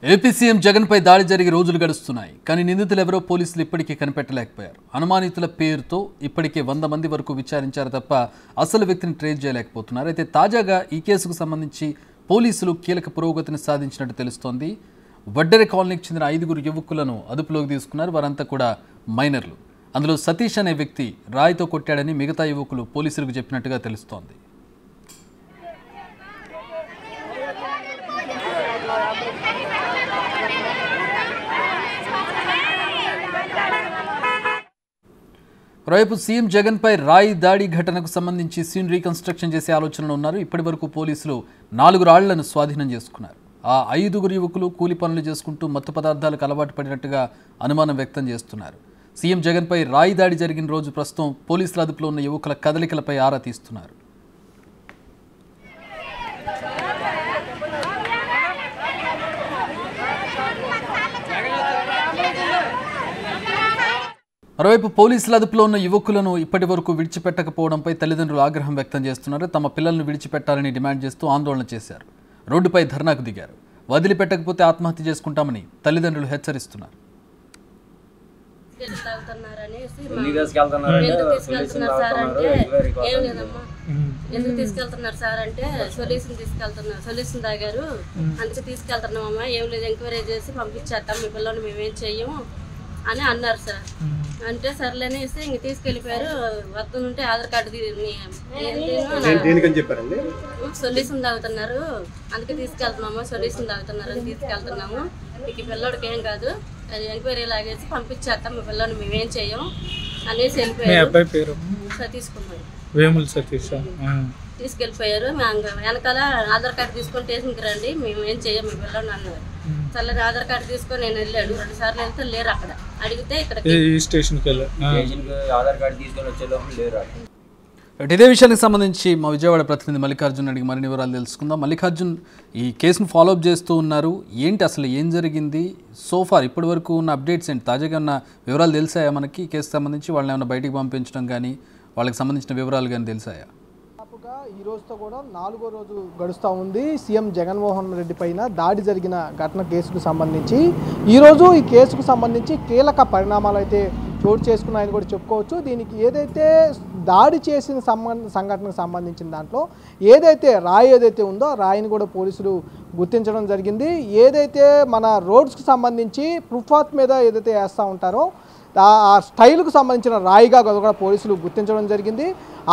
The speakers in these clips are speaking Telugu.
ఏపీ సీఎం జగన్ పై దాడి జరిగి రోజులు గడుస్తున్నాయి. కానీ నిందితులు ఎవరో పోలీసులు ఇప్పటికీ కనిపెట్టలేకపోయారు. అనుమానితుల పేరుతో ఇప్పటికే 100 మంది వరకు విచారించారు తప్ప అసలు వ్యక్తిని ట్రేస్ చేయలేకపోతున్నారు. అయితే తాజాగా ఈ కేసుకు సంబంధించి పోలీసులు కీలక పురోగతిని సాధించినట్టు తెలుస్తోంది. వడ్డెర కాలనీకి చెందిన 5 యువకులను అదుపులోకి తీసుకున్నారు. వారంతా కూడా మైనర్లు. అందులో సతీష్ అనే వ్యక్తి రాయితో కొట్టాడని మిగతా యువకులు పోలీసులకు చెప్పినట్టుగా తెలుస్తోంది. మరోవైపు సీఎం జగన్ పై రాయి దాడి ఘటనకు సంబంధించి సీన్ రీకన్స్ట్రక్షన్ చేసే ఆలోచనలో ఉన్నారు. ఇప్పటి వరకు పోలీసులు 4 రాళ్లను స్వాధీనం చేసుకున్నారు. ఆ 5 యువకులు కూలి పనులు చేసుకుంటూ మత్తు పదార్థాలకు అలవాటు పడినట్టుగా అనుమానం వ్యక్తం చేస్తున్నారు. సీఎం జగన్ పై రాయి దాడి జరిగిన రోజు ప్రస్తుతం పోలీసుల అదుపులో ఉన్న యువకుల కదలికలపై ఆరా తీస్తున్నారు. మరోవైపు పోలీసుల అదుపులో ఉన్న యువకులను ఇప్పటి వరకు విడిచిపెట్టకపోవడంపై తల్లిదండ్రులు ఆగ్రహం వ్యక్తం చేస్తున్నారు. తమ పిల్లలను విడిచిపెట్టాలని డిమాండ్ చేస్తూ ఆందోళన చేశారు. రోడ్డుపై ధర్నాకు దిగారు. వదిలిపెట్టకపోతే ఆత్మహత్య చేసుకుంటామని తల్లిదండ్రులు హెచ్చరిస్తున్నారు. ఎందుకు తీసుకెళ్తున్నారు సార్ అంటే సొల్యూషన్ తాగారు అందుకే తీసుకెళ్తున్నామమ్మా, ఏం లేదు ఎంక్వైరీ చేసి పంపించేస్తాం, మీ పిల్లల్ని మేమేం చెయ్యము అని అన్నారు సార్. అంటే సర్లేనేసి ఇంక తీసుకెళ్ళిపోయారు. వస్తుంటే ఆధార్ కార్డు సొల్యూషన్ తాగుతున్నారు, అందుకే తీసుకెళ్తున్నాము, సొల్యూషన్ తాగుతున్నారు అని తీసుకెళ్తున్నాము, మీకు పిల్లడికి ఏం కాదు, అది ఎంక్వైరీ లాగేసి పంపించేస్తాం, మీ పిల్లల్ని మేమేం చెయ్యం అనేసి వెళ్ళిపోయారు. తీసుకెళ్ళిపోయారు. వెనకాల ఆధార్ కార్డు తీసుకొని స్టేషన్కి రండి, మేము ఏం చెయ్యం మీ పిల్లల్ని అన్నారు. సరే ఆధార్ కార్డు తీసుకొని నేను వెళ్ళాడు. 2 సార్లు వెళ్తే లేరు. అక్కడ అడిగితే ఇక్కడ ఆధార్ కార్డు తీసుకొని వచ్చేలోపు లేరు. ఇదే విషయానికి సంబంధించి మా విజయవాడ ప్రతినిధి మల్లికార్జున్ అడిగి మరిన్ని వివరాలు తెలుసుకుందాం. మల్లికార్జున్, ఈ కేసును ఫాలోఅప్ చేస్తూ ఉన్నారు. ఏంటి అసలు ఏం జరిగింది సోఫార్? ఇప్పటి వరకు ఉన్న అప్డేట్స్ ఏంటి? తాజాగా ఉన్న వివరాలు తెలిసాయా మనకి? ఈ కేసుకు సంబంధించి వాళ్ళని ఏమైనా బయటికి పంపించడం కానీ వాళ్ళకి సంబంధించిన వివరాలు కానీ తెలిసాయా? ఈ రోజుతో కూడా 4వ రోజు గడుస్తూ ఉంది సీఎం జగన్మోహన్ రెడ్డి పైన దాడి జరిగిన ఘటన కేసుకు సంబంధించి. ఈరోజు ఈ కేసుకు సంబంధించి కీలక పరిణామాలు అయితే చోటు చేసుకున్నాయని కూడా చెప్పుకోవచ్చు. దీనికి ఏదైతే దాడి చేసిన సంఘటనకు సంబంధించిన దాంట్లో ఏదైతే రాయి ఉందో రాయిని కూడా పోలీసులు గుర్తించడం జరిగింది. ఏదైతే మన రోడ్స్కి సంబంధించి ఫుట్పాత్ మీద ఏదైతే వేస్తూ ఉంటారో ఆ స్టైల్కు సంబంధించిన రాయిగా కూడా పోలీసులు గుర్తించడం జరిగింది.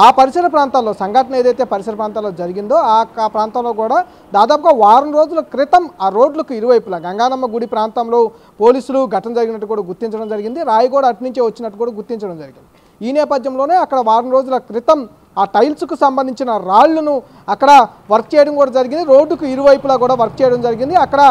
ఆ పరిసర ప్రాంతాల్లో సంఘటన ఏదైతే పరిసర ప్రాంతాల్లో జరిగిందో ఆ ప్రాంతంలో కూడా దాదాపుగా 1 వారం రోజుల క్రితం ఆ రోడ్లకు ఇరువైపులా గంగానమ్మ గుడి ప్రాంతంలో పోలీసులు ఘటన జరిగినట్టు కూడా గుర్తించడం జరిగింది. రాయి కూడా అటు నుంచే వచ్చినట్టు కూడా గుర్తించడం జరిగింది. ఈ నేపథ్యంలోనే అక్కడ 1 వారం రోజుల క్రితం ఆ టైల్స్కు సంబంధించిన రాళ్లను అక్కడ వర్క్ చేయడం కూడా జరిగింది. రోడ్డుకు ఇరువైపులా కూడా వర్క్ చేయడం జరిగింది. అక్కడ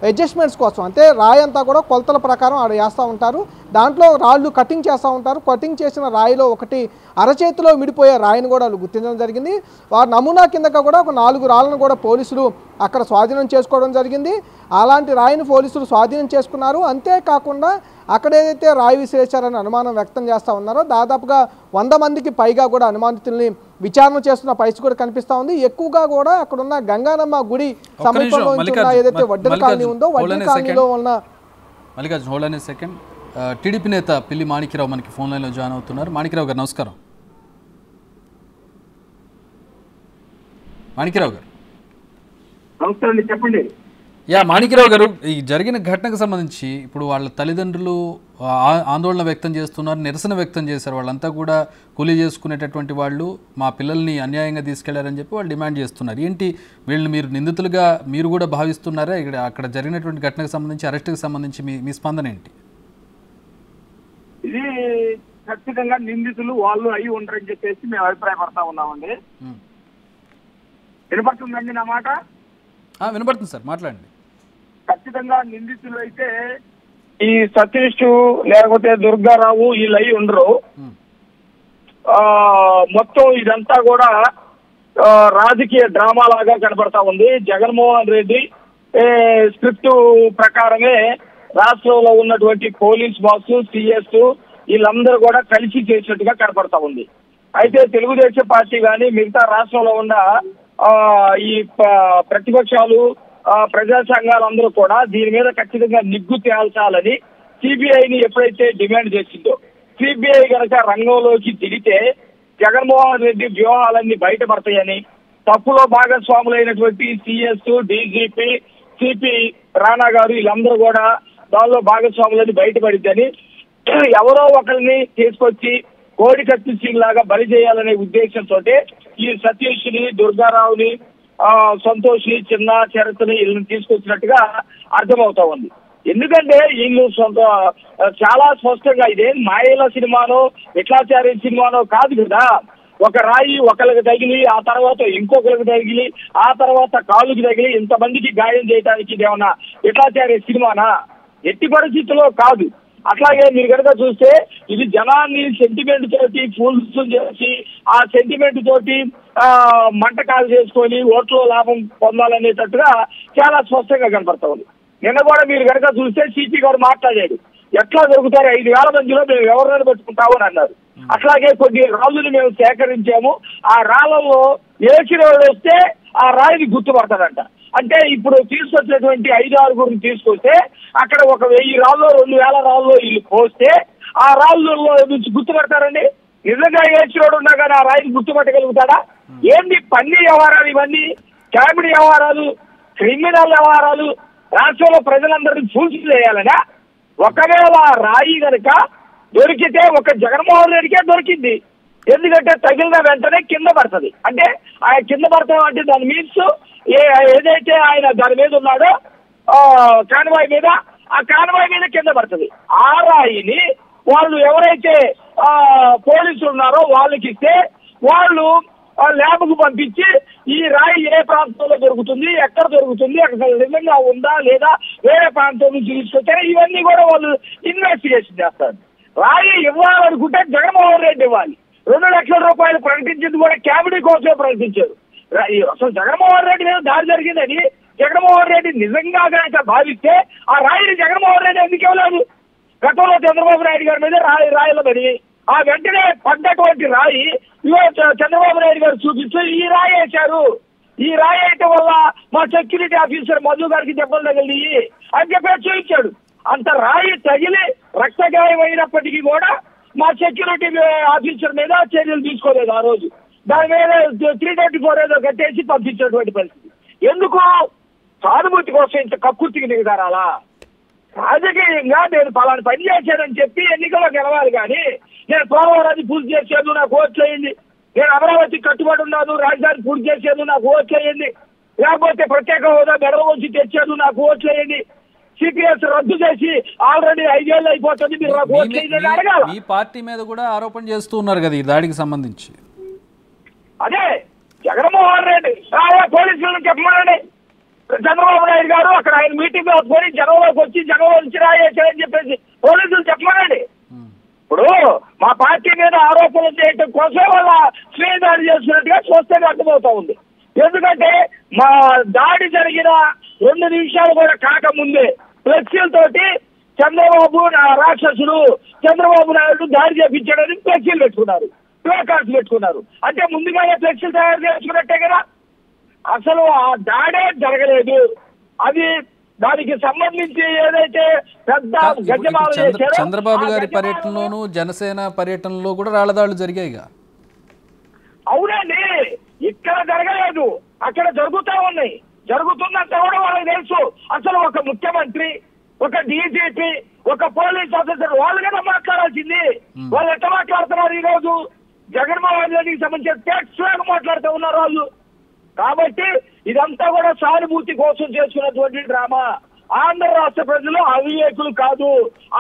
అడ్జస్ట్మెంట్స్ కోసం అంటే రాయి అంతా కూడా కొలతల ప్రకారం ఆడ వేస్తూ ఉంటారు. దాంట్లో రాళ్ళు కటింగ్ చేస్తూ ఉంటారు. కటింగ్ చేసిన రాయిలో ఒకటి అరచేతిలో మిడిపోయే రాయిని కూడా వాళ్ళు గుర్తించడం జరిగింది. వారి నమూనా కిందగా కూడా ఒక 4 రాళ్ళను కూడా పోలీసులు అక్కడ స్వాధీనం చేసుకోవడం జరిగింది. అలాంటి రాయిని పోలీసులు స్వాధీనం చేసుకున్నారు. అంతేకాకుండా అక్కడ ఏదైతే రాయి విసిరేశారని అనుమానం వ్యక్తం చేస్తూ ఉన్నారో దాదాపుగా 100 మందికి పైగా కూడా అనుమానితుల్ని విచారణ చేస్తున్న పరిస్థితి కూడా కనిపిస్తూ ఉంది. ఎక్కువగా కూడా అక్కడ ఉన్న గంగానమ్మ గుడి సమీపంలో ఏదైతే వడ్డెర కాలనీ ఉందో వడ్డెర కాలనీలో ఉన్న టీడీపీ నేత పిల్లి మాణిక్యరావు మనకి ఫోన్ లైన్లో జాయిన్ అవుతున్నారు. మాణిక్యరావు గారు నమస్కారం. మాణిక్యరావు గారు చెప్పండి. మాణిక్యరావు గారు, ఈ జరిగిన ఘటనకు సంబంధించి ఇప్పుడు వాళ్ళ తల్లిదండ్రులు ఆందోళన వ్యక్తం చేస్తున్నారు, నిరసన వ్యక్తం చేశారు. వాళ్ళంతా కూడా కూలీ చేసుకునేటటువంటి వాళ్ళు మా పిల్లల్ని అన్యాయంగా తీసుకెళ్లారని చెప్పి వాళ్ళు డిమాండ్ చేస్తున్నారు. ఏంటి వీళ్ళని మీరు నిందితులుగా మీరు కూడా భావిస్తున్నారా? ఇక్కడ అక్కడ జరిగినటువంటి ఘటనకు సంబంధించి అరెస్ట్కి సంబంధించి మీ స్పందన ఏంటి? ఇది ఖచ్చితంగా నిందితులు వాళ్ళు అయి ఉంటారని చెప్పేసి మేము అభిప్రాయపడతా ఉన్నామండి. వినపడుతుందండి నా మాట? వినపడుతుంది సార్, మాట్లాడండి. ఖచ్చితంగా నిందితులు అయితే ఈ సతీష్ లేకపోతే దుర్గారావు వీళ్ళు అయి ఉండరు. మొత్తం ఇదంతా కూడా రాజకీయ డ్రామా లాగా కనబడతా ఉంది. జగన్మోహన్ రెడ్డి స్క్రిప్ట్ ప్రకారమే రాష్ట్రంలో ఉన్నటువంటి పోలీస్ బాస్, సిఎస్ వీళ్ళందరూ కూడా కలిసి చేసినట్టుగా కనపడతా ఉంది. అయితే తెలుగుదేశం పార్టీ కానీ మిగతా రాష్ట్రంలో ఉన్న ఈ ప్రతిపక్షాలు ప్రజా సంఘాలందరూ కూడా దీని మీద ఖచ్చితంగా నిగ్గు తేల్చాలని సిబిఐని ఎప్పుడైతే డిమాండ్ చేసిందో, సిబిఐ కనుక రంగంలోకి దిగితే జగన్మోహన్ రెడ్డి వ్యూహాలన్నీ బయటపడతాయని, తప్పులో భాగస్వాములైనటువంటి CS, DGP, CP Rana garu వీళ్ళందరూ కూడా దానిలో భాగస్వాములని బయటపడిద్దని ఎవరో ఒకరిని తీసుకొచ్చి కోడి కత్తిలాగా బలి చేయాలనే ఉద్దేశంతో ఈ సతీష్ని, దుర్గారావుని, సంతోష్ని, చిన్న చరిత్రని వీళ్ళని తీసుకొచ్చినట్టుగా అర్థమవుతా ఉంది. ఎందుకంటే వీళ్ళు చాలా స్పష్టంగా ఇదేం మాయల సినిమానో విట్లాచార్య సినిమానో కాదు కదా. ఒక రాయి ఒకరికి తగిలి, ఆ తర్వాత ఇంకొకరికి తగిలి, ఆ తర్వాత కాలుకి తగిలి ఇంతమందికి గాయం చేయడానికి ఇదేమన్నా విట్లాచార్య సినిమానా? ఎట్టి పరిస్థితుల్లో కాదు. అట్లాగే మీరు కనుక చూస్తే ఇది జనాన్ని సెంటిమెంట్ తోటి ఫూల్స్ చేసి, ఆ సెంటిమెంట్ తోటి మంటకాలు చేసుకొని ఓట్లో లాభం పొందాలనేటట్టుగా చాలా స్పష్టంగా కనపడతా ఉంది. నిన్న కూడా మీరు కనుక చూస్తే సిపి గారు మాట్లాడాడు, ఎట్లా దొరుకుతారు 5,000 మందిలో మేము ఎవరిని పెట్టుకుంటాము అని అన్నారు. అట్లాగే కొన్ని రాళ్ళుని మేము సేకరించాము, ఆ రాళ్లలో ఏసిన వాళ్ళు వస్తే ఆ రాయిని గుర్తుపడతాడంట. అంటే ఇప్పుడు తీసుకొచ్చినటువంటి 5-6 తీసుకొస్తే అక్కడ 1,000 రాళ్ళు 2,000 రాళ్ళు వీళ్ళు పోస్తే ఆ రాళ్ళలో నుంచి గుర్తుపడతారండి? నిజంగా ఏచినోడు ఉన్నా కానీ ఆ రాయిని గుర్తుపట్టగలుగుతాడా? ఏంది పన్ని వ్యవహారాలు ఇవన్నీ? కామెడీ వ్యవహారాలు, క్రిమినల్ వ్యవహారాలు, రాష్ట్రంలో ప్రజలందరినీ పూర్తి చేయాలనా? ఒకవేళ రాయి కనుక దొరికితే ఒక జగన్మోహన్ రెడ్డికే దొరికింది. ఎందుకంటే తగిలిన వెంటనే కింద పడుతుంది. అంటే ఆయన కింద పడతాం అంటే దాని మీన్స్ ఏదైతే ఆయన దాని మీద ఉన్నాడో కాన్వాయ్ మీద, ఆ కాన్వాయ్ మీద కింద పడుతుంది. ఆ రాయిని వాళ్ళు ఎవరైతే పోలీసులు ఉన్నారో వాళ్ళకి ఇస్తే వాళ్ళు ల్యాబ్కు పంపించి ఈ రాయి ఏ ప్రాంతంలో దొరుకుతుంది, ఎక్కడ దొరుకుతుంది, అక్కడ నిజంగా ఉందా లేదా, వేరే ప్రాంతం నుంచి తీసుకొచ్చారా, ఇవన్నీ కూడా వాళ్ళు ఇన్వెస్టిగేషన్ చేస్తారు. రాయి ఇవ్వాలనుకుంటే జగన్మోహన్ రెడ్డి ఇవ్వాలి. 2 లక్షల రూపాయలు ప్రకటించింది కూడా క్యాబినెట్ కోసమే ప్రకటించారు. అసలు జగన్మోహన్ రెడ్డి మీద దాడి జరిగిందని జగన్మోహన్ రెడ్డి నిజంగా కనుక భావిస్తే ఆ రాయిని జగన్మోహన్ రెడ్డి ఎందుకు ఇవ్వలేదు? గతంలో చంద్రబాబు నాయుడు గారి మీద రాయిల పడి ఆ వెంటనే పడ్డటువంటి రాయి చంద్రబాబు నాయుడు గారు చూపిస్తూ ఈ రాయి వేశారు, ఈ రాయి వేయటం వల్ల మా సెక్యూరిటీ ఆఫీసర్ మధు గారికి దెబ్బలు తగిలి అని చెప్పి చూపించాడు. అంత రాయి తగిలి రక్తగాయం అయినప్పటికీ కూడా మా సెక్యూరిటీ ఆఫీసర్ మీద చర్యలు తీసుకోలేదు. ఆ రోజు దాని మీద 334 ఏదో కట్టేసి పంపించేటువంటి పరిస్థితి. ఎందుకు? సానుభూతి కోసం ఇంత కక్కుర్తికి దిగుతారాలా? రాజకీయంగా నేను పలాని పని చేశానని చెప్పి ఎన్నికల్లో గెలవాలి కానీ నేను పోలవరాన్ని పూర్తి చేసేది నాకు ఓట్లు వేయండి, నేను అమరావతి కట్టుబడి ఉన్నాను రాజధాని పూర్తి చేసేది నాకు ఓట్లు వేయండి, లేకపోతే ప్రత్యేక హోదా మెడవ వచ్చి తెచ్చేది నాకు ఓట్లు వేయండి, సిపిఎస్ రద్దు చేసి ఆల్రెడీ 5 ఏళ్ళు అయిపోతుంది మీరు నాకు ఓట్లు వేయండి అడగాల. ఈ పార్టీ మీద కూడా ఆరోపణ చేస్తూ ఉన్నారు కదా ఈ దాడికి సంబంధించి. అదే జగన్మోహన్ రెడ్డి పోలీసులను చెప్పమనండి. చంద్రబాబు నాయుడు గారు అక్కడ ఆయన మీటింగ్ పోయి జనంలోకి వచ్చి జనంలో నుంచి రాయేసారని చెప్పేసి పోలీసులు చెప్పమనండి. ఇప్పుడు మా పార్టీ మీద ఆరోపణలు చేయడం కోసం వాళ్ళ స్నేహితులు చేస్తున్నట్టుగా చూస్తే అర్థమవుతా ఉంది. ఎందుకంటే మా దాడి జరిగిన 2 నిమిషాలు కూడా కాకముందే ఫ్లెక్సీలతోటి చంద్రబాబు రాక్షసుడు, చంద్రబాబు నాయుడు దాడి చేపించాడని ఫ్లెక్సీలు పెట్టుకున్నారు, ప్లే కార్డ్స్ పెట్టుకున్నారు. అంటే ముందుగానే ఫ్లెక్సీలు తయారు చేసుకున్నట్టే కదా. అసలు ఆ దాడే జరగలేదు. అది దానికి సంబంధించి ఏదైతే పెద్ద గజమాలు చేశారో చంద్రబాబు గారి పర్యటనలోను జనసేన పర్యటనలో కూడా రాళ్లదాడులు జరిగాయిగా. అవునండి, ఇక్కడ జరగలేదు, అక్కడ జరుగుతూ ఉన్నాయి. జరుగుతున్నంత కూడా వాళ్ళకి తెలుసు. అసలు ఒక ముఖ్యమంత్రి, ఒక డీజీపీ, ఒక పోలీస్ ఆఫీసర్ వాళ్ళు కదా మాట్లాడాల్సింది. వాళ్ళు ఎట్లా మాట్లాడుతున్నారు? ఈ రోజు జగన్మోహన్ రెడ్డికి సంబంధించిన ట్యాక్స్ మాట్లాడుతూ ఉన్నారు వాళ్ళు. కాబట్టి ఇదంతా కూడా సానుభూతి కోసం చేసుకున్నటువంటి డ్రామా. ఆంధ్ర రాష్ట్ర ప్రజలు అవివేకులు కాదు,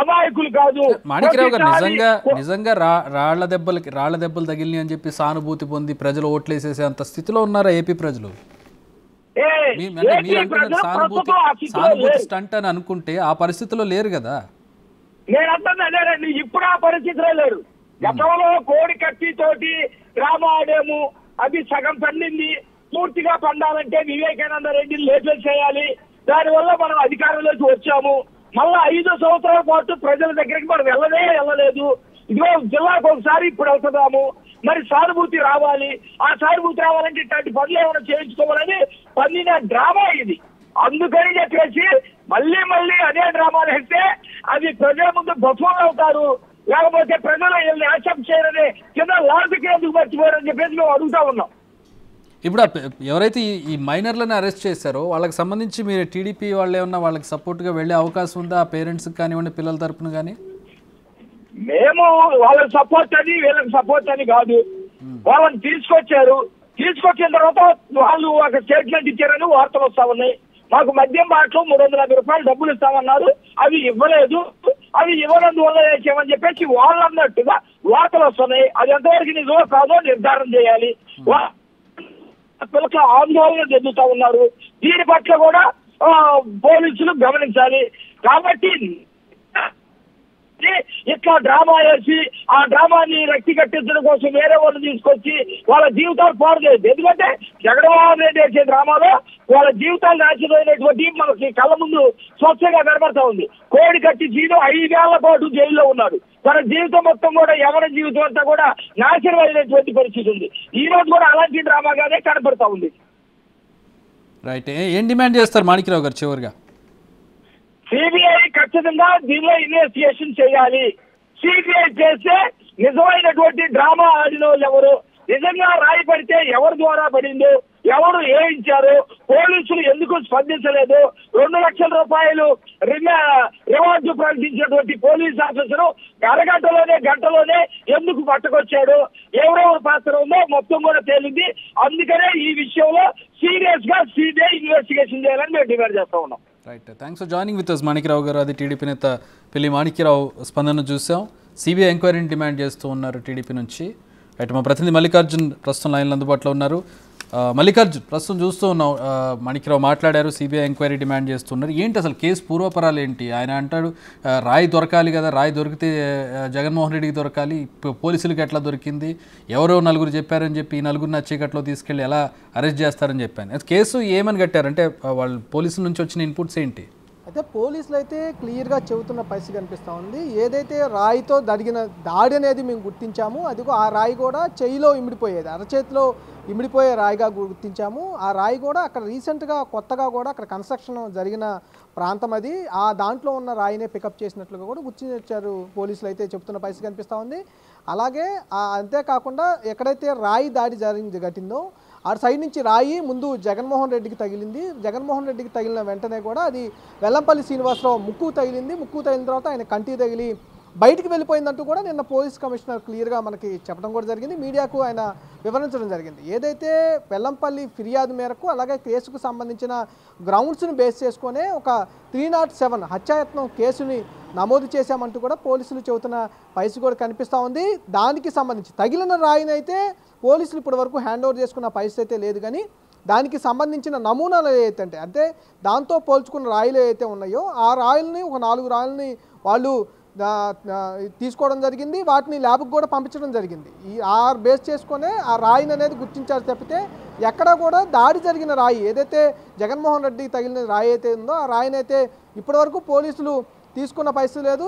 అమాయకులు కాదు. మాణిక్యరావు గారు నిజంగా రాళ్ల దెబ్బలు తగిలినాయి అని చెప్పి సానుభూతి పొంది ప్రజలు ఓట్లేసేసే అంత స్థితిలో ఉన్నారా ఏపీ ప్రజలు? సానుభూతి స్టంట్ అని అనుకుంటే ఆ పరిస్థితిలో లేరు కదా. నేను అంటున్నానండి, ఇప్పుడు ఆ పరిస్థితిలో లేరు. గతంలో కోడి కత్తితోటి డ్రామా ఆడాము, అది సగం పండింది. పూర్తిగా పండాలంటే వివేకానంద రెడ్డిని లేపేసి చేయాలి. దానివల్ల మనం అధికారంలోకి వచ్చాము. మళ్ళా 5 సంవత్సరాల పాటు ప్రజల దగ్గరికి మనం వెళ్ళలేదు. ఇదిగో జిల్లాకు ఒకసారి ఇప్పుడు వెళ్తున్నాము. మరి సానుభూతి రావాలి. ఆ సానుభూతి రావాలంటే ఇట్లాంటి పనులు ఏమైనా చేయించుకోవాలని పండిన డ్రామా ఇది. అందుకని చెప్పేసి మళ్ళీ మళ్ళీ అదే డ్రామాలు వేస్తే అది ప్రజల ముందు బఫూన్ అవుతారు, లేకపోతే ప్రజలు వీళ్ళని యాక్సెప్ట్ చేయరని కింద లాజిక్ ఎందుకు మర్చిపోయారని చెప్పేసి మేము అడుగుతా ఉన్నాం. ఇప్పుడు ఎవరైతే ఈ మైనర్లను అరెస్ట్ చేశారో వాళ్ళకి సంబంధించి మీరు టీడీపీ వాళ్ళు ఏమన్నా వాళ్ళకి సపోర్ట్గా వెళ్ళే అవకాశం ఉందా? ఆ పేరెంట్స్కి కానివ్వండి, పిల్లల తరపున కానీ? మేము వాళ్ళకి సపోర్ట్ అని వీళ్ళకి సపోర్ట్ అని కాదు, వాళ్ళని తీసుకొచ్చిన తర్వాత వాళ్ళు ఒక స్టేట్మెంట్ ఇచ్చారని వార్తలు వస్తా ఉన్నాయి. మాకు మద్యం బాటలో 350 రూపాయలు డబ్బులు ఇస్తామన్నారు, అవి ఇవ్వలేదు, అవి ఇవ్వనందువల్ల చేయమని చెప్పేసి వాళ్ళు అన్నట్టుగా వార్తలు వస్తున్నాయి. అది ఎంతవరకు నిజమో కాదో నిర్ధారణ చేయాలి. పిల్లల ఆందోళన చెందుతా ఉన్నారు, దీని పట్ల కూడా పోలీసులు గమనించాలి. కాబట్టి ఇట్లా డ్రామా వేసి ఆ డ్రామాని రక్తి కట్టించడం కోసం వేరే వాళ్ళు తీసుకొచ్చి వాళ్ళ జీవితాలు పాడు చేయదు. ఎందుకంటే జగన్మోహన్ రెడ్డి వేసే డ్రామాలో వాళ్ళ జీవితాలు నాశనమైనటువంటి మనకి కళ్ళ ముందు స్వచ్ఛంగా కనబడతా ఉంది. కోడి కట్టి జీవితం 5 ఏళ్ల పాటు జైల్లో ఉన్నాడు. తన జీవితం మొత్తం కూడా ఎవరి జీవితం అంతా కూడా నాశనం అయినటువంటి పరిస్థితి ఉంది. ఈ రోజు కూడా అలాంటి డ్రామాగానే కనబడతా ఉంది. రైట్, ఏం డిమాండ్ చేస్తారు మాణిక్యరావు గారు చివరిగా? సిబిఐ ఖచ్చితంగా దీనిలో ఇన్వెస్టిగేషన్ చేయాలి. సిబిఐ చేస్తే నిజమైనటువంటి డ్రామా ఆడిన వాళ్ళు ఎవరు, నిజంగా రాయి పడితే ఎవరి ద్వారా పడిందో, ఎవరు వేయించారు, పోలీసులు ఎందుకు స్పందించలేదు, 2 లక్షల రూపాయలు రివార్డు ప్రకటించినటువంటి పోలీస్ ఆఫీసరు గంటలోనే ఎందుకు పట్టుకొచ్చాడు, ఎవరెవరు పాత్ర ఉందో మొత్తం కూడా తేలింది. అందుకనే ఈ విషయంలో సీరియస్ గా సిబిఐ ఇన్వెస్టిగేషన్ చేయాలని మేము డిమాండ్ చేస్తా ఉన్నాం. Right, thanks for joining with us Manikyarao garu. అది టీడీపీ నేత పిల్లి మాణిక్యరావు స్పందన చూసాం. సిబిఐ ఎంక్వైరీని డిమాండ్ చేస్తూ ఉన్నారు టీడీపీ నుంచి. రైట్, మా ప్రతినిధి మల్లికార్జున్ ప్రస్తుతం లైన్లో అందుబాటులో ఉన్నారు. మల్లికార్జున్, ప్రస్తుతం చూస్తూ ఉన్నాం మాణిక్యరావు మాట్లాడారు, సిబిఐ ఎంక్వైరీ డిమాండ్ చేస్తున్నారు. ఏంటి అసలు కేసు పూర్వపరాలు ఏంటి? ఆయన అంటాడు రాయి దొరకాలి కదా, రాయి దొరికితే జగన్మోహన్ రెడ్డికి దొరకాలి, పోలీసులకి ఎట్లా దొరికింది, ఎవరో 4 చెప్పారని చెప్పి ఈ 4 చీకట్లో తీసుకెళ్ళి ఎలా అరెస్ట్ చేస్తారని చెప్పాను. కేసు ఏమని కట్టారంటే వాళ్ళు పోలీసుల నుంచి వచ్చిన ఇన్పుట్స్ ఏంటి? అయితే పోలీసులు అయితే క్లియర్గా చెబుతున్న పరిస్థితి కనిపిస్తూ ఉంది. ఏదైతే రాయితో జరిగిన దాడి అనేది మేము గుర్తించాము, అదిగో ఆ రాయి కూడా చెయ్యిలో ఇమిడిపోయేది, అరచేతిలో ఇమిడిపోయే రాయిగా గుర్తించాము. ఆ రాయి కూడా అక్కడ రీసెంట్గా కొత్తగా కూడా అక్కడ కన్స్ట్రక్షన్ జరిగిన ప్రాంతం అది, ఆ దాంట్లో ఉన్న రాయినే పికప్ చేసినట్లుగా కూడా గుర్తించారు పోలీసులు అయితే చెప్తున్న పరిస్థితి కనిపిస్తూ ఉంది. అలాగే అంతేకాకుండా ఎక్కడైతే రాయి దాడి గట్టిందో ఆ సైడ్ నుంచి రాయి ముందు జగన్మోహన్ రెడ్డికి తగిలింది. జగన్మోహన్ రెడ్డికి తగిలిన వెంటనే కూడా అది వెల్లంపల్లి శ్రీనివాసరావు ముక్కు తగిలింది. ముక్కు తగిలిన తర్వాత ఆయన కంటికి తగిలి బయటికి వెళ్ళిపోయిందంటూ కూడా నిన్న పోలీస్ కమిషనర్ క్లియర్గా మనకి చెప్పడం కూడా జరిగింది, మీడియాకు ఆయన వివరించడం జరిగింది. ఏదైతే వెల్లంపల్లి ఫిర్యాదు మేరకు అలాగే కేసుకు సంబంధించిన గ్రౌండ్స్ని బేస్ చేసుకునే ఒక 307 హత్యాయత్నం కేసుని నమోదు చేశామంటూ కూడా పోలీసులు చెబుతున్న పరిస్థితి కూడా కనిపిస్తూ ఉంది. దానికి సంబంధించి తగిలిన రాయినైతే పోలీసులు ఇప్పటి వరకు హ్యాండ్ ఓవర్ చేసుకున్న పరిస్థితి అయితే లేదు, కానీ దానికి సంబంధించిన నమూనాలు ఏవైతే అంటే దాంతో పోల్చుకున్న రాయిలు ఏవైతే ఉన్నాయో ఆ రాయిల్ని ఒక 4 రాయిల్ని వాళ్ళు తీసుకోవడం జరిగింది, వాటిని ల్యాబ్కి కూడా పంపించడం జరిగింది. ఆ బేస్ చేసుకునే ఆ రాయిని అనేది గుర్తించారు తప్పితే ఎక్కడ కూడా దాడి జరిగిన రాయి ఏదైతే జగన్మోహన్ రెడ్డికి తగిలిన రాయి అయితే ఉందో ఆ రాయిని అయితే ఇప్పటివరకు పోలీసులు తీసుకున్న పరిస్థితి లేదు,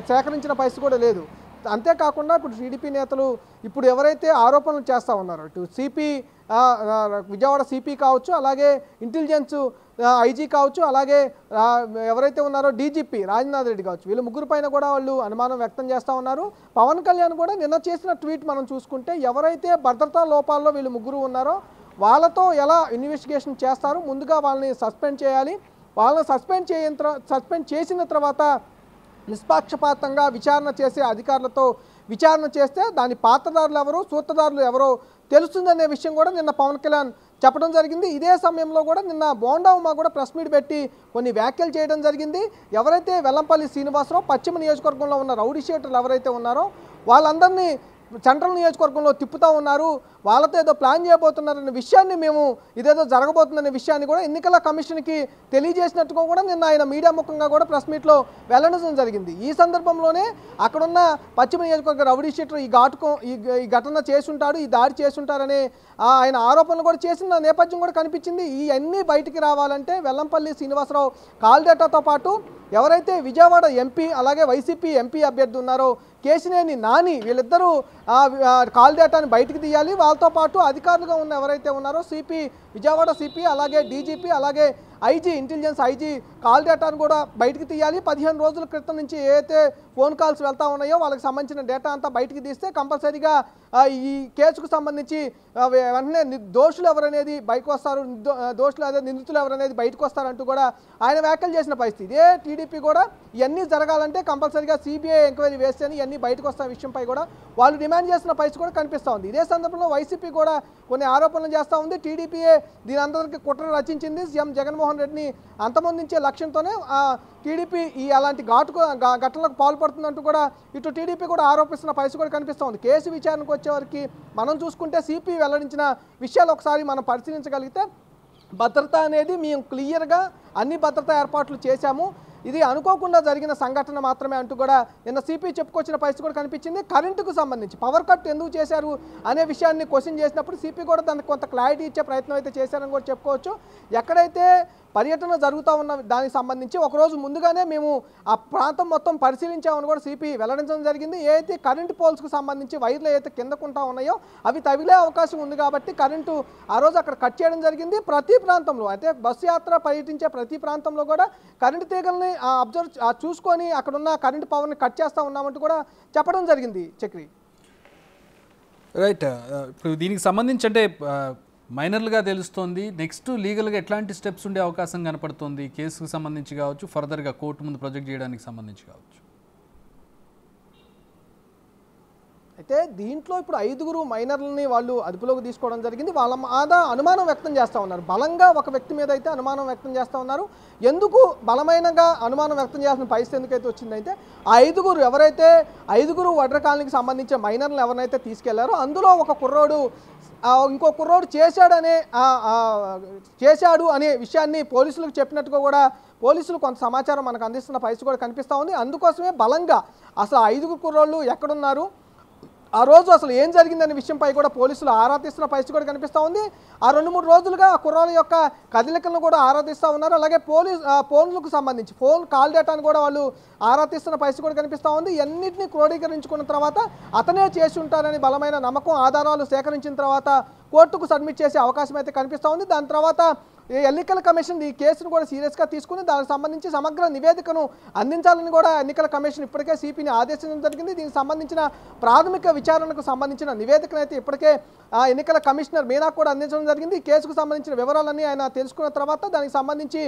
సేకరించిన పరిస్థితి కూడా లేదు. అంతేకాకుండా ఇప్పుడు టీడీపీ నేతలు ఇప్పుడు ఎవరైతే ఆరోపణలు చేస్తూ ఉన్నారో ఇటు సిపి విజయవాడ సిపి కావచ్చు, అలాగే ఇంటెలిజెన్స్ ఐజీ కావచ్చు, అలాగే ఎవరైతే ఉన్నారో డీజీపీ రాజ్నాథ్ రెడ్డి కావచ్చు, వీళ్ళు 3 పైన కూడా వాళ్ళు అనుమానం వ్యక్తం చేస్తూ ఉన్నారు. పవన్ కళ్యాణ్ కూడా నిన్న చేసిన ట్వీట్ మనం చూసుకుంటే ఎవరైతే భద్రతా లోపాల్లో వీళ్ళు 3 ఉన్నారో వాళ్ళతో ఎలా ఇన్వెస్టిగేషన్ చేస్తారు, ముందుగా వాళ్ళని సస్పెండ్ చేయాలి, వాళ్ళని సస్పెండ్ చేసిన తర్వాత నిష్పాక్షపాతంగా విచారణ చేసే అధికారులతో విచారణ చేస్తే దాని పాత్రదారులు ఎవరో సూత్రధారులు ఎవరో తెలుస్తుందనే విషయం కూడా నిన్న పవన్ కళ్యాణ్ చెప్పడం జరిగింది. ఇదే సమయంలో కూడా నిన్న బోండా ఉమా కూడా ప్రెస్ మీట్ పెట్టి కొన్ని వ్యాఖ్యలు చేయడం జరిగింది. ఎవరైతే వెల్లంపల్లి శ్రీనివాసరావు పశ్చిమ నియోజకవర్గంలో ఉన్న రౌడీ షీటర్లు ఎవరైతే ఉన్నారో వాళ్ళందరినీ సెంట్రల్ నియోజకవర్గంలో తిప్పుతూ ఉన్నారు, వాళ్ళతో ఏదో ప్లాన్ చేయబోతున్నారనే విషయాన్ని మేము ఇదేదో జరగబోతుందనే విషయాన్ని కూడా ఎన్నికల కమిషన్కి తెలియజేసినట్టుగా కూడా నిన్న ఆయన మీడియా ముఖంగా కూడా ప్రెస్ మీట్లో వెల్లడించడం జరిగింది. ఈ సందర్భంలోనే అక్కడున్న పశ్చిమ నియోజకవర్గ రౌడీ షీటర్ ఈ ఘటన చేసుంటాడు, ఈ దాడి చేసుంటారనే ఆయన ఆరోపణలు కూడా చేసిన నేపథ్యం కూడా కనిపించింది. ఇవన్నీ బయటికి రావాలంటే వెల్లంపల్లి శ్రీనివాసరావు కాల్ డేటాతో పాటు ఎవరైతే విజయవాడ ఎంపీ అలాగే వైసీపీ ఎంపీ అభ్యర్థి ఉన్నారో కేశినేని నాని వీళ్ళిద్దరూ కాల్ డేటాని బయటికి తీయాలి. వాళ్ళతో పాటు అధికారులుగా ఉన్న ఎవరైతే ఉన్నారో సిపి విజయవాడ సిపి అలాగే డీజీపీ అలాగే ఐజీ ఇంటెలిజెన్స్ ఐజీ కాల్ డేటాను కూడా బయటికి తీయాలి. 15 రోజుల క్రితం నుంచి ఏదైతే ఫోన్ కాల్స్ వెళ్తా ఉన్నాయో వాళ్ళకి సంబంధించిన డేటా అంతా బయటికి తీస్తే కంపల్సరీగా ఈ కేసుకు సంబంధించి వెంటనే దోషులు ఎవరనేది బయటకు వస్తారు, దోషులు అదే నిందితులు ఎవరనేది బయటకు వస్తారంటూ కూడా ఆయన వ్యాఖ్యలు చేసిన పరిస్థితి. ఇదే టీడీపీ కూడా ఇవన్నీ జరగాలంటే కంపల్సరీగా సిబిఐ ఎంక్వైరీ వేస్తేనే ఇవన్నీ బయటకు వస్తున్న విషయంపై కూడా వాళ్ళు డిమాండ్ చేసిన పరిస్థితి కూడా కనిపిస్తూ ఉంది. ఇదే సందర్భంలో వైసీపీ కూడా కొన్ని ఆరోపణలు చేస్తూ ఉంది. టీడీపీయే దీని అందరికీ కుట్ర రచించింది, సీఎం జగన్మోహన్ రెడ్డిని అంతమొందించే లక్ష్యంతోనే టీడీపీ ఈ అలాంటి ఘటనలకు పాల్పడుతుందంటూ కూడా ఇటు టీడీపీ కూడా ఆరోపిస్తున్న పరిస్థితి కూడా కనిపిస్తూ ఉంది. కేసు విచారణకు వచ్చేవరకు మనం చూసుకుంటే సిపి వెల్లడించిన విషయాలు ఒకసారి మనం పరిశీలించగలిగితే భద్రత అనేది మేము క్లియర్గా అన్ని భద్రతా ఏర్పాట్లు చేశాము, ఇది అనుకోకుండా జరిగిన సంఘటన మాత్రమే అంటూ కూడా నిన్న సిపి చెప్పుకొచ్చిన పరిస్థితి కూడా కనిపించింది. కరెంటుకు సంబంధించి పవర్ కట్ ఎందుకు చేశారు అనే విషయాన్ని క్వశ్చన్ చేసినప్పుడు సిపి కూడా దానికి కొంత క్లారిటీ ఇచ్చే ప్రయత్నం అయితే చేశారని కూడా చెప్పుకోవచ్చు. ఎక్కడైతే పర్యటన జరుగుతూ ఉన్న దానికి సంబంధించి ఒకరోజు ముందుగానే మేము ఆ ప్రాంతం మొత్తం పరిశీలించామని కూడా సిపి వెల్లడించడం జరిగింది. ఏదైతే కరెంటు పోల్స్కు సంబంధించి వైర్లు ఏదైతే కిందకుంటా ఉన్నాయో అవి తగిలే అవకాశం ఉంది కాబట్టి కరెంటు ఆ రోజు అక్కడ కట్ చేయడం జరిగింది. ప్రతి ప్రాంతంలో అయితే బస్సు యాత్ర పర్యటించే ప్రతి ప్రాంతంలో కూడా కరెంటు తీగల్ని చూసుకొని అక్కడున్న కరెంటు పవర్ని కట్ చేస్తూ ఉన్నామంటూ కూడా చెప్పడం జరిగింది. చక్రి రైట్, ఇప్పుడు దీనికి సంబంధించి అంటే మైనర్లుగా తెలుస్తోంది, నెక్స్ట్ లీగల్గా ఎట్లాంటి స్టెప్స్ ఉండే అవకాశం కనపడుతుంది కేసుకు సంబంధించి కావచ్చు, ఫర్దర్గా కోర్టు ముందు ప్రొజెక్ట్ చేయడానికి సంబంధించి కావచ్చు. అయితే దీంట్లో ఇప్పుడు 5 మైనర్లని వాళ్ళు అదుపులోకి తీసుకోవడం జరిగింది. వాళ్ళ మీద అనుమానం వ్యక్తం చేస్తూ ఉన్నారు, బలంగా ఒక వ్యక్తి మీద అయితే అనుమానం వ్యక్తం చేస్తూ ఉన్నారు. ఎందుకు బలమైనగా అనుమానం వ్యక్తం చేయాల్సిన పరిస్థితి ఎందుకైతే వచ్చిందంటే ఆ 5 ఎవరైతే 5 వడ్ర కాలనీకి సంబంధించిన మైనర్లు ఎవరైతే తీసుకెళ్లారో అందులో ఒక కుర్రోడు ఇంకో కుర్రోడు చేశాడు అనే విషయాన్ని పోలీసులకు చెప్పినట్టుగా కూడా పోలీసులు కొంత సమాచారం మనకు అందిస్తున్న పరిస్థితి కూడా కనిపిస్తూ ఉంది. అందుకోసమే బలంగా అసలు 5 కుర్రోళ్ళు ఎక్కడున్నారు, ఆ రోజు అసలు ఏం జరిగిందనే విషయంపై కూడా పోలీసులు ఆరా తీస్తున్న పరిస్థితి కూడా కనిపిస్తూ ఉంది. ఆ 2-3 రోజులుగా ఆ కుర్రాల యొక్క కదలికలను కూడా ఆరా తీస్తూ ఉన్నారు. అలాగే ఫోన్లకు సంబంధించి ఫోన్ కాల్ డేటాను కూడా వాళ్ళు ఆరా తీస్తున్న పరిస్థితి కూడా కనిపిస్తూ ఉంది. అన్నింటినీ క్రోడీకరించుకున్న తర్వాత అతనే చేసి ఉంటారని బలమైన నమ్మకం, ఆధారాలు సేకరించిన తర్వాత కోర్టుకు సబ్మిట్ చేసే అవకాశం అయితే కనిపిస్తూ ఉంది. దాని తర్వాత ఎన్నికల కమిషన్ ఈ కేసును కూడా సీరియస్గా తీసుకుని దానికి సంబంధించి సమగ్ర నివేదికను అందించాలని కూడా ఎన్నికల కమిషన్ ఇప్పటికే సిపిని ఆదేశించడం జరిగింది. దీనికి సంబంధించిన ప్రాథమిక విచారణకు సంబంధించిన నివేదికను అయితే ఇప్పటికే ఎన్నికల కమిషనర్ మీనా కూడా అందించడం జరిగింది. ఈ కేసుకు సంబంధించిన వివరాలన్నీ ఆయన తెలుసుకున్న తర్వాత దానికి సంబంధించి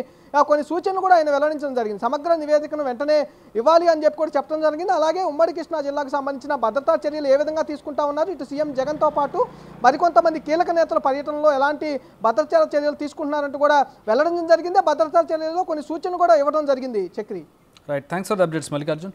కొన్ని సూచనలు కూడా ఆయన వెల్లడించడం జరిగింది. సమగ్ర నివేదికను వెంటనే ఇవ్వాలి అని చెప్పి కూడా చెప్పడం జరిగింది. అలాగే ఉమ్మడి కృష్ణా జిల్లాకు సంబంధించిన భద్రతా చర్యలు ఏ విధంగా తీసుకుంటా ఉన్నారు, ఇటు సీఎం జగన్తో పాటు మరికొంతమంది కీలక నేతల పర్యటనలో ఎలాంటి భద్రతా చర్యలు తీసుకుంటున్నారంటూ కూడా వెల్లడించడం జరిగింది. భద్రతా చర్యల్లో కొన్ని సూచనలు కూడా ఇవ్వడం జరిగింది. Chakri right, thanks for the updates Mallikarjun.